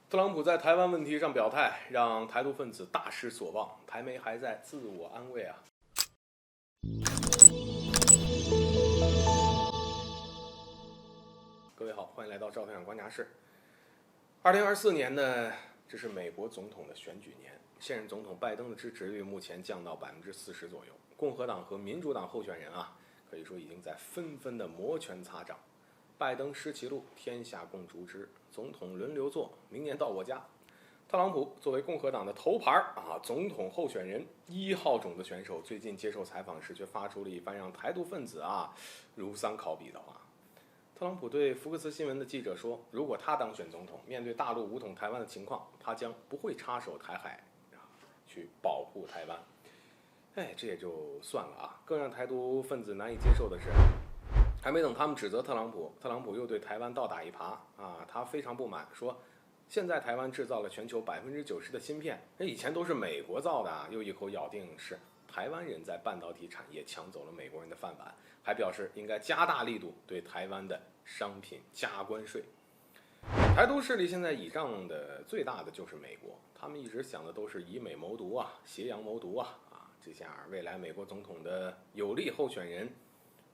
特朗普在台湾问题上表态，让台独分子大失所望，台媒还在自我安慰啊。各位好，欢迎来到赵太阳观察室。2024年呢，这是美国总统的选举年，现任总统拜登的支持率目前降到40%左右，共和党和民主党候选人可以说已经在纷纷的摩拳擦掌。拜登失其路，天下共逐之，总统轮流做，明年到我家。特朗普作为共和党的头牌总统候选人1号种子选手，最近接受采访时却发出了一番让台独分子如丧考妣的话。特朗普对福克斯新闻的记者说，如果他当选总统，面对大陆武统台湾的情况，他将不会插手台海去保护台湾。这也就算了更让台独分子难以接受的是，还没等他们指责特朗普，特朗普又对台湾倒打一耙他非常不满，说现在台湾制造了全球90%的芯片，以前都是美国造的又一口咬定是台湾人在半导体产业抢走了美国人的饭碗，还表示应该加大力度对台湾的商品加关税。台独势力现在倚仗的最大的就是美国，他们一直想的都是以美谋独挟洋谋独这下未来美国总统的有力候选人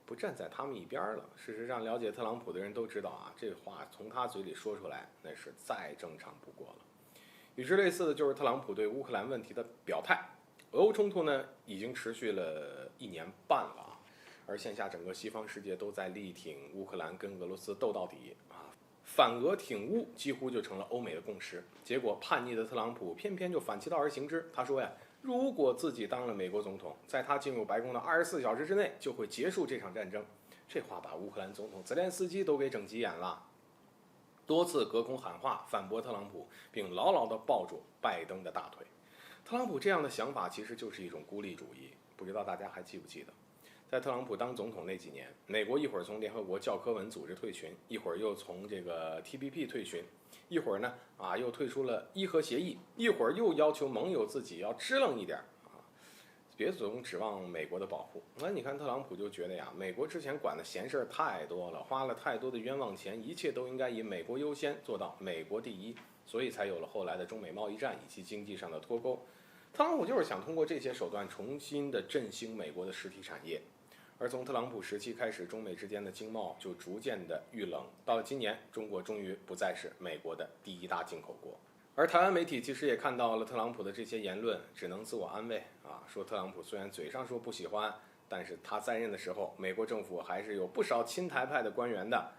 不站在他们一边了。事实上，了解特朗普的人都知道这话从他嘴里说出来，那是再正常不过了。与之类似的就是特朗普对乌克兰问题的表态。俄乌冲突呢，已经持续了1年半了而线下整个西方世界都在力挺乌克兰跟俄罗斯斗到底反俄挺乌几乎就成了欧美的共识。结果叛逆的特朗普偏偏就反其道而行之，他说如果自己当了美国总统，在他进入白宫的24小时之内就会结束这场战争。这话把乌克兰总统泽连斯基都给整急眼了，多次隔空喊话反驳特朗普，并牢牢地抱住拜登的大腿。特朗普这样的想法其实就是一种孤立主义，不知道大家还记不记得，在特朗普当总统那几年，美国一会儿从联合国教科文组织退群，一会儿又从这个 TPP 退群，一会儿呢又退出了伊核协议，一会儿又要求盟友自己要支棱一点别总指望美国的保护。你看特朗普就觉得美国之前管的闲事儿太多了，花了太多的冤枉钱，一切都应该以美国优先，做到美国第一，所以才有了后来的中美贸易战以及经济上的脱钩。特朗普就是想通过这些手段重新的振兴美国的实体产业。而从特朗普时期开始，中美之间的经贸就逐渐的遇冷，到了今年，中国终于不再是美国的第1大进口国。而台湾媒体其实也看到了特朗普的这些言论，只能自我安慰说特朗普虽然嘴上说不喜欢，但是他在任的时候，美国政府还是有不少亲台派的官员的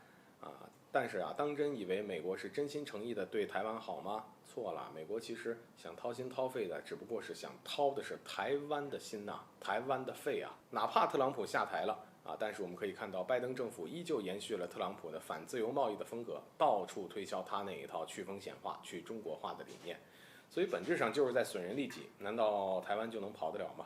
但是当真以为美国是真心诚意的对台湾好吗？错了，美国其实想掏心掏肺的，只不过是想掏的是台湾的心台湾的肺哪怕特朗普下台了但是我们可以看到，拜登政府依旧延续了特朗普的反自由贸易的风格，到处推销他那一套去风险化、去中国化的理念，所以本质上就是在损人利己。难道台湾就能跑得了吗？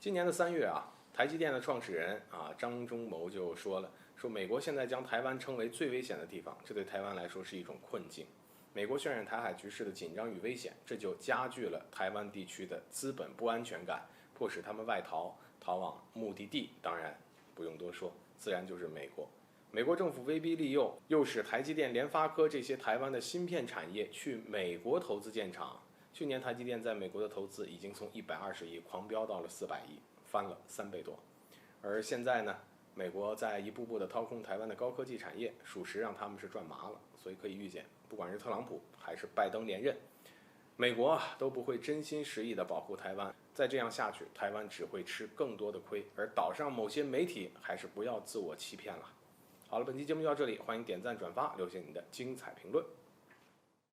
今年的3月台积电的创始人张忠谋就说美国现在将台湾称为最危险的地方，这对台湾来说是一种困境。美国渲染台海局势的紧张与危险，这就加剧了台湾地区的资本不安全感，迫使他们外逃，逃往目的地。当然不用多说，自然就是美国。美国政府威逼利诱，又使台积电、联发科这些台湾的芯片产业去美国投资建厂。去年台积电在美国的投资已经从120亿狂飙到了400亿，翻了3倍多。而现在呢，美国在一步步的掏空台湾的高科技产业，属实让他们是赚麻了。所以可以预见，不管是特朗普还是拜登连任，美国都不会真心实意的保护台湾。再这样下去，台湾只会吃更多的亏，而岛上某些媒体还是不要自我欺骗了。好了，本期节目就到这里，欢迎点赞转发，留下你的精彩评论。